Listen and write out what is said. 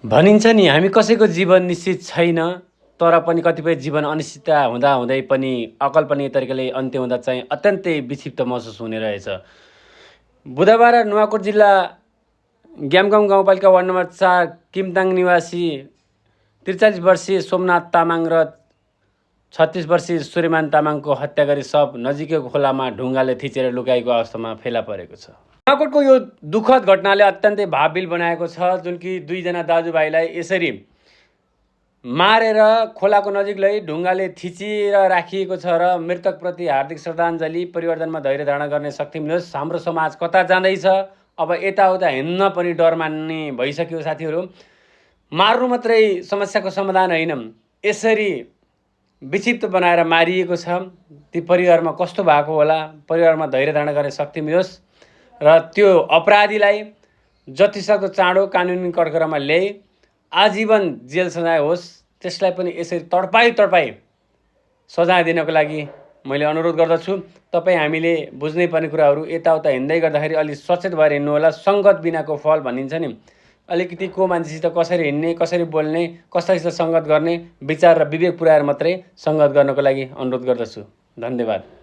भनिन्छ नि हामी कसैको जीवन निश्चित छैन, तर पनि कतिपय जीवन अनिश्चितता हुँदाहुँदै पनि अकल्पनीय तरिकाले अन्त्य हुँदा चाहिँ अत्यन्तै विक्षिप्त महसुस हुने रहेछ। बुधबार नुवाकोट जिल्ला ग्यामगाउँ गाउँपालिका वार्ड नम्बर 4 किमताङ निवासी 43 वर्षीय सोमनाथ तामाङ र 36 वर्षीय सूर्यमान तामाङको हत्या गरी शव नजिकैको खोलामा ढुङ्गाले थिचेर लुकाएको अवस्थामा फेला परेको छ। नुवाकोटको यो दुःखद घटनाले अत्यन्तै भावविल बनाएको छ, जुन कि दुईजना दाजुभाइलाई यसरी मारेर खोलाको नजिक लै ढुङ्गाले थिचेर राखिएको छ र मृतकप्रति हार्दिक श्रद्धाञ्जली, परिवर्तनमा धैर्य धारण गर्ने शक्ति मिलोस्। हाम्रो समाज कता जाँदैछ, अब यताउता हिँड्न पनि डर मान्ने भइसक्यो साथीहरू। मार्नु मात्रै समस्याको समाधान होइन, यसरी विक्षिप्त बनाएर मारिएको छ। ती परिवारमा कस्तो भएको होला, परिवारमा धैर्य धारण गर्ने शक्ति मिलोस् र त्यो अपराधीलाई जतिसक्दो चाँडो कानुनी कठघरामा ल्याई आजीवन जेल सजाय होस्। त्यसलाई पनि यसरी तडपाई सजाय दिनको लागि मैले अनुरोध गर्दछु। तपाईँ हामीले बुझ्नै पर्ने कुराहरू यताउता हिँड्दै गर्दाखेरि अलि सचेत भएर हिँड्नु होला। सङ्गत बिनाको फल भनिन्छ नि, अलिकति को मान्छेसित कसरी हिँड्ने, कसरी बोल्ने, कसैसित सङ्गत गर्ने, विचार र विवेक पुर्याएर मात्रै सङ्गत गर्नको लागि अनुरोध गर्दछु। धन्यवाद।